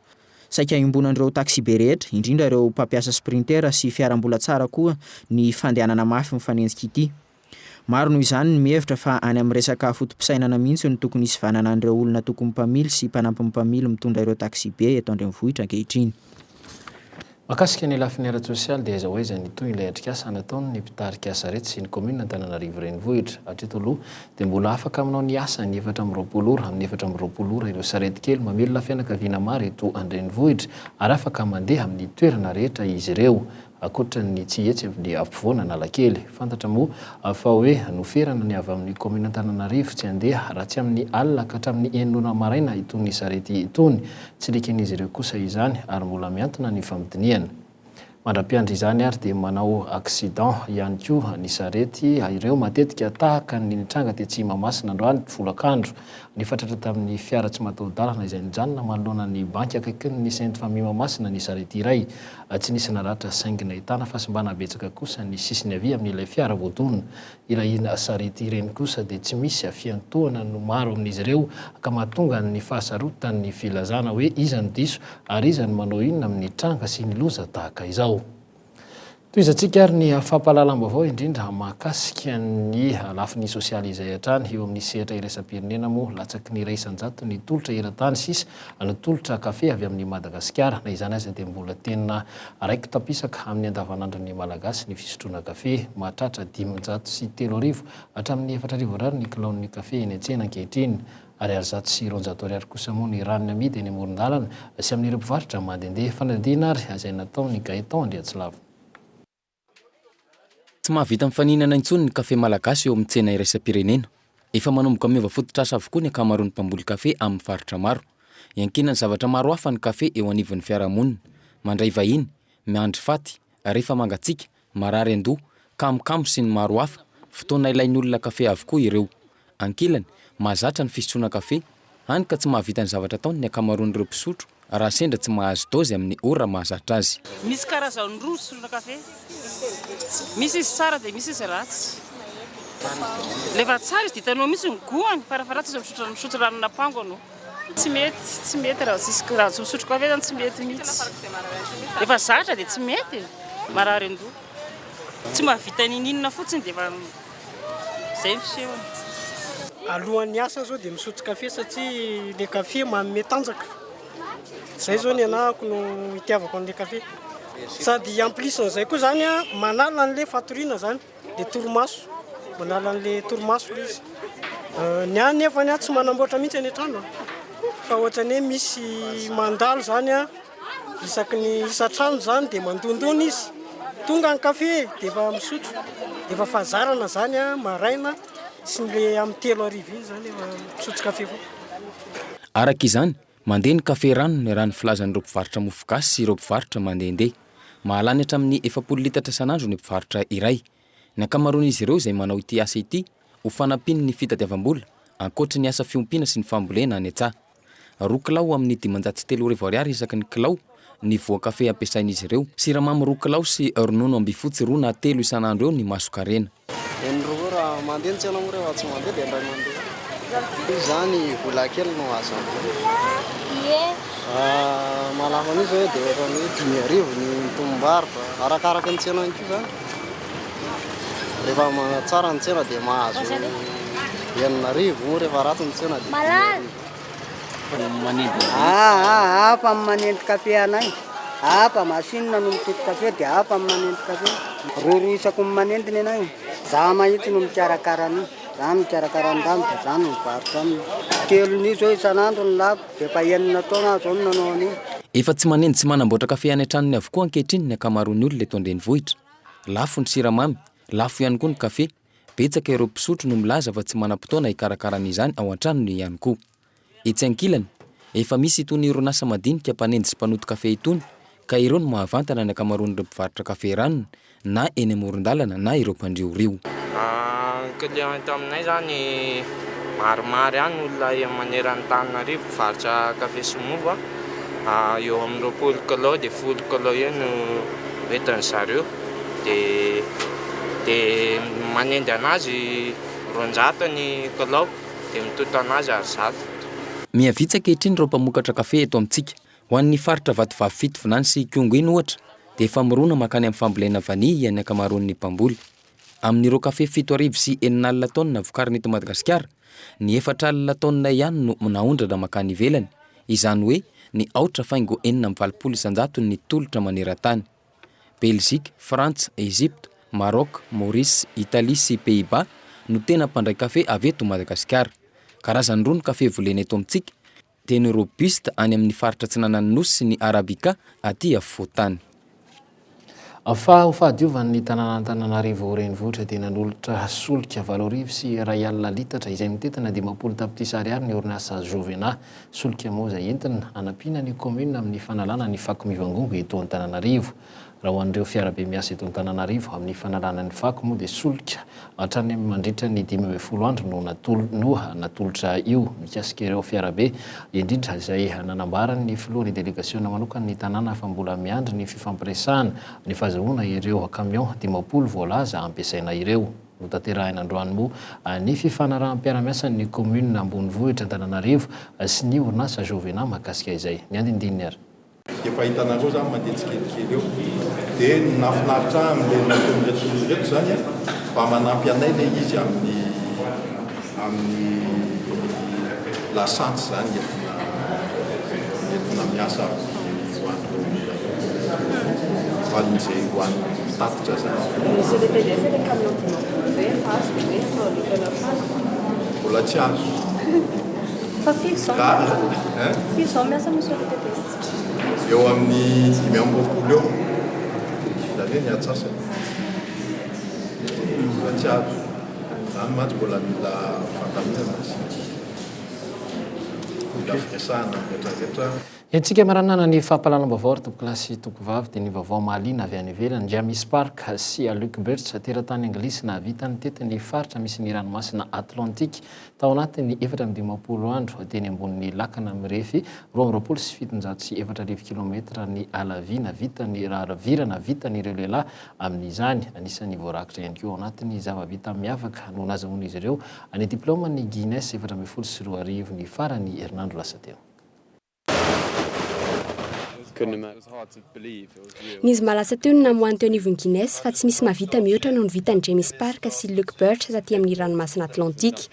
saika iombonan'ireo taxi be rehetra indrindra ireo mpampiasa sprinter sy fiarambola tsara koa ny fandehanana mafy mifanenjika ity maro noho izany ny mihevitra fa any amin'ny resaka fotom-pisainana mihitsy no tokony hisy vanana an'ireo olona tokony mpamily sy mpanampy mpamily mitondra ireo taxi be eto andrenivohitra ankehitriny mahakasika ny lafiny ara-tsosialy dia aza hoaiza ny toy ilay atrikasa nataony ny mpitarika asa rehetra sy ny komina Antananarivo renivohitra hatreto aloha dia mbola afaka aminao ny asa ny 420 ora amin'ny 420 ora ireo sarety kely mamelona fianakaviana maro eto andrenivohitra ary afaka mandeha amin'ny toerana rehetra izy ireo akoatra ny tsy hetsy dia ampovoana Analakely fantatra moa fa hoe noferana ny avy amin'ny komina Antananarivo tsy andeha raha tsy amin'ny alina ka hatramin'ny 9 maraina itony sarety itony tsy leken'izy ireo kosa izany ary mbola miantona ny famidiniana mandra-piandry izany ary dia manao accident ihany koa ny sarety ireo matetika tahaka ny nitranga dia tsy mamasina androany folakandro nifatratra tamin'ny fiara tsy mataho-dalana izay nijanona manoloana ny banky akaiky ny Sainte Famille Mamasina ny sarety iray tsy nisy naratra saingina hitana fa sy mba nabetsaka kosa ny sisiny avy amin'ilay fiara voadonina ilay sarety ireny kosa dia tsy misy fiantohana no maro amin'izy ireo ka mahatonga ny fahasarotan'ny filazana hoe iza ny diso ary iza ny manao inona amin'ny tranga sy ny loza tahaka izao toizantsika ary ny fampahalalam-baovao indrindra mahakasika ny lafiny sosialy izay hatrany eo amin'ny sehatra iraisam-pirenena moa latsaky ny iray isan-jato ny tolotra eran-tany sisa notolotra kafe avy amin'ny Madagasikara na izany aza dia mbola tena raiky tapisaka amin'ny andavanandron'ny malagasy ny fisotroana kafe mahatratra 503 hatramin'ny 400 ny kilaon'ny kafe eny an-tsena ankehitriny ary 400 kosa moa ny ranony amidy eny amoron-dalana sy amin'ireo mpivarotra mandehandeha fanadina ary izay nataony Gaëtan Andriatsilava tsy mahavita mifaninana intsony ny kafe malagasy eo amin'ny tsena iraisam-pirenena efa manomboka miova fototrasa avokoa ny ankamaroan'ny mpamboly kafe amin'ny faritra maro iankina ny zavatra maro hafa ny kafe eo anivon'ny fiarahamonina mandray vahiny miandry faty rehefa mangatsiaka marary andoha kamokamo sy ny maro hafa fotoana ilain'ny olona kafe avokoa ireo ankilany mahazatra ny fisotroana kafe hany ka tsy mahavita ny zavatra ataony ny ankamaroan'ireo mpisotro raha sendra tsy mahazo dozy amin'ny ora mahazatra azy misy karazany roa fisotroana kafe misy izy tsara dia misy izy ratsy lefa tsara izy ditanao misy ny goany farafaratsy izy misotro ranona pango anao tsy mety raha tsy misotro kafe zany tsy mety mihitsy efa zatra dia tsy mety marary andoha tsy mahavita nininona fotsiny dia efa zay fisehoana. Alohan'ny asa zao dia misotro kafe satria le kafe manome tanjaka. Zay zao ny anahako no itiavako an'le kafe. Sady en plus n'izay koa zany a manala an'le fatoriana zany le torimaso, manala an'le torimaso le izy. Ny any nefa ny tsy manamboatra mihitsy any an-trano fa ohatrany hoe misy mandalo zany a isaky ny isa-trano zany dia mandondona izy tonga ny kafe dia efa misotro dia efa fazarana zany a maraina sy le amin'ny 3 arivo iny zany efa misotro kafe foa. Araka izany mandeha ny kafe rano ny raha ny filazan'ireo mpivarotra mofogasy sy ireo mpivarotra mandehandeha. Mahalany hatramin'ny 700 litatra isan'andro ny mpivarotra iray. Ny ankamaroan'izy ireo izay manao ity asa ity ho fanampiny ny fitadiavam-bola ankoatra ny asa fiompiana sy ny fambolena any an-tsaha. 2 kilao amin'ny 503 ariary isaky ny kilao ny voan-kafe ampiasain'izy ireo. Siramamy 2 kilao sy ronono ambifotsy 2 na 3 isan'andro eo ny maso-karena. Enro raha mandeha ny tsena moa rehefa tsy mandeha dia indray mandeha. Izany vola kely no aza. Malafa an'izy hoe dia efa hoe 5 arivo ny tombarotra arakaraka ny tsena io zany. Rehefa tsara ny tsena dia mahazo 9 arivo moa rehefa ratsy ny tsena dia apa manendy kafe anay apa masinina no mitoto kafe dia apa manendy kafe roa isako manendiny anay za mahitsy no mikarakarany za mikarakarandamy dia za no mivarotra aminy telony zao isan'andro ny lako dia efa 9 taona zao no nanao an'io. Efa tsy manendy sy manamboatra kafe any an-tranony avokoa ankehitriny ny ankamaroan'ny olona eto an-drenivohitra. Lafo ny siramamy, lafo ihany koa ny kafe. Betsaka ireo mpisotro no milaza fa tsy manam-potoana hikarakarana ao an-tranony ihany koa. Etsy ankilany efa misy itony orinasa madinika mpanendy sy mpanoto kafe itony ka ireo no mahavantana ny ankamaroan'ireo mpivarotra kafe ranony na eny amoron-dalana na ireo mpandriorio. Client aminay zany maromaro ihany olona maneran-Antananarivo mpivarotra kafe sy mofo eo amin'ny 20 kilao dia 10 kilao eo no entiny zareo dia manendy anazy 200 ny kilao dia mitoto anazy 100. Miavitsaka ankehitriny ireo mpamokatra kafe eto amintsika. Ho an'ny faritra Vatovavy Fitovinany sy Kongo iny ohatra dia efa mirona makany amin'ny fambolena vania ny ankamaroan'ny mpamboly. Amin'ireo kafe 7 arivo sy 9 alina taona vokariny eto Madagasikara, ny 4 alina taona ihany no naondrana makany ivelany. Izany hoe ny 4,4 isanjato ny tolotra maneran-tany. Belzika, Frantsa, Ezipta, Maroc, Maurice, Italia sy Pays-Bas no tena mpandray kafe avy eto Madagasikara. Karazany roa ny kafe volena eto amintsika dia ny robuste any amin'ny faritra Tsinanany Nosy sy ny Arabika aty afovoan-tany. Fa ho fahadiovan'ny tanàn'Antananarivo renivohitra dia nanolotra solika 4 arivo sy 2 alina litatra izay mitetina 50 tapitrisa ariary ny orinasa Jovena. Solika moa izay entina hanampiana ny commune amin'ny fanalana ny fako mivangongo eto Antananarivo. Raha ho an'ireo fiarabe miasa eto Antananarivo amin'ny fanalana ny fako moa dia solika hatrany mandritra ny 12 andro no natolotra io mikasika ireo fiarabe indrindra izay nanambarany ny filohan'ny délégation manokana ny tanàna fa mbola miandry ny fifampiresahana ny fahazoana ireo camion 50 voalaza ampiasaina ireo. Notanterahina androany moa ny fifanarahan'ny ny commune Ambonivohitra Antananarivo sy ny orinasa Jovena mahakasika izay. Ny andindininy ary. Efa hitanareo zany mandeha tsikelikely eo dia nafinaritra amin'le natonyreto zany mba manampy anay le izy amin'ny lasante zany entina miasa hoan'izay hoan'ny tatitra zany. Mbola tsy azo. Fa firy zao miasa monsieur le DPS? Eo amin'ny 5 eo zany ny atsasany mbola tsy azo zany mantsy mbola mila fandaminana mila firesahana rehetrarehetra. Entsika maranana ny fampalalam-baovao tokolasy tokovavy dia ny vaovao mahaliana avy any ivelany. Jamis Park sy Luc Bertsch teratany anglisy nahavita ny tety ny faritra misy ny ranomasina Atlantika tao anatin'ny 450 andro teny ambonin'ny lakana mirefy 227 kilometра ny alavina vitany rahavirana vitan'ireo lehilahy amin'izany anisan'ny voarakitra ihany koa anatin'ny zava-bita miavaka no nazahoan'izy ireo any diplôma ny Guinness 712 ny farany herinandro lasa teo. Ny izy malasa teo ny namoany teo anivon'ny Guinness fa tsy misy mahavita mihoatra noho ny vitany James Park sy Luke Birch taty amin'ny ranomasina Atlantika.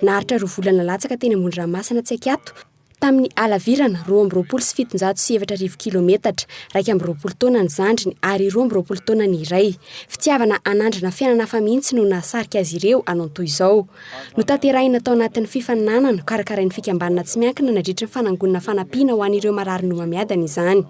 Naharitra 2 volana latsaka teny ambony ranomasina Tsaikato. Tamin'ny alavirana 2,707 kilometatra, 2,20 taona ny zandriny ary 2,20 taona ny iray. Fitiavana anandrina fiainana hafa mihitsy no nahasarika azy ireo hanao toy izao. Notanterahina tao anatin'ny fifaninanana karakarain'ny fikambanana tsy miankina nandritra ny fanangonana fanampiana ho an'ireo marary no mamiadana izany.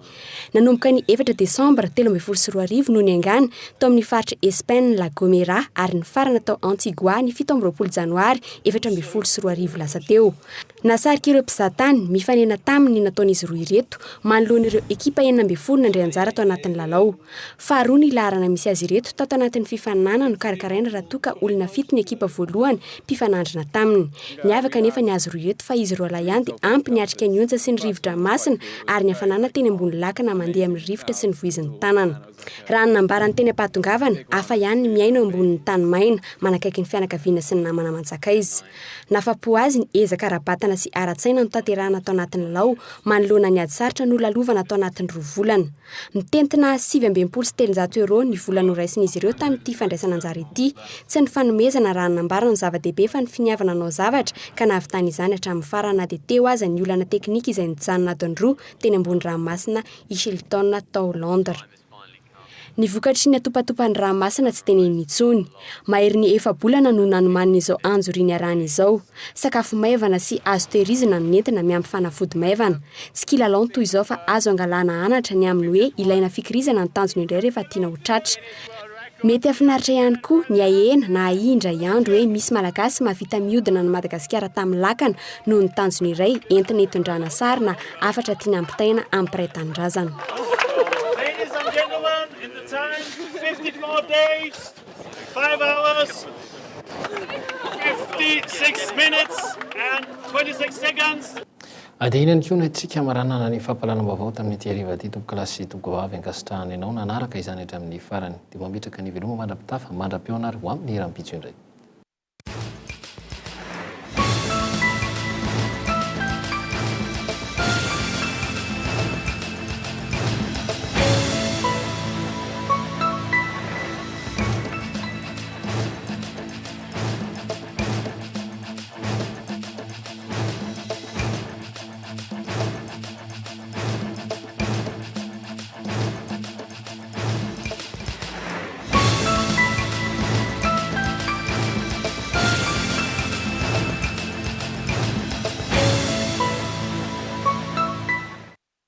Nanomboka ny 4 Desambra 2024 no niangana tao amin'ny faritra Espagne La Gomera ary ny farana tao Antigua ny 17 Janoary 2024 lasa teo. Nahasarika ireo mpizahatany mifanena taminy nataon'izy roa ireto manoloan'ireo ekipa 40 nandray anjara tao anatin'ny lalao. Faharoa ny laharana misy azy ireto tao anatin'ny fifaninana no karakaraina raha toka olona 7 ny ekipa voalohany mpifanandrina taminy. Niavaka nefa ny azy roa ireto fa izy roa lahy ihany dia ampy niatrika ny onja sy ny rivotra masina ary ny hafanana teny ambony lakana mandeha amin'ny rivotra sy ny voizin'ny tanana. Raha ny nambarany teny am-pahatongavana, hafa ihany ny miaina eo ambonin'ny tany maina manakaiky ny fianakaviana sy ny namana mantsaka izy. Nafapo azy ny ezaka ara-batana sy ara-tsaina no tanterahana tao anatin'ny lalao manoloana ny ady sarotra no lalovana tao anatin'ny 2 volana. Mitentina 7,700 ny vola noraisin'izy ireo tamin'ity fandraisana anjara ity, tsy ny fanomezana raha nambarana ny zava-dehibe fa ny finiavana anao zavatra ka nahavitany izany hatramin'ny farana dia teo aza ny olana teknika izay nijanona adiny 2 teny ambony ranomasina i Shilton tao Londres. Ny vokatry ny atopatopan'ny ranomasina tsy teneny mitsony. Mahery ny 4 bolana no nanomanina izao anjo niarahana izao. Sakafo maivana sy azo tehirizina no nentina miampy fanafody maivana. Tsy kilalao toy izao fa azo angalana anatra ny amin'ny hoe ilaina fikirizana ny tanjony indray rehefa tiana ho tratra. Mety afinaritra ihany koa ny ahena na ahindra iandro hoe misy malagasy mahavita mihodina ny Madagasikara tamin'ny lakana noho ny tanjony iray entina hitondrana sary na afatra tiana ampitaina amin'ny piraitandrazana. 54 days, 5 hours, 56 minutes and 26 seconds. Adinany koa antsika maranana ny fampalalam-baovao tamin'ny Thierry ty tompoklasy tompokavavy ankasitrahana ianao nanaraka izany hatramin'ny farany dia mametraka ny veloma mandrapitafa mandra-peo anary ho amin'ny hirampitso indray.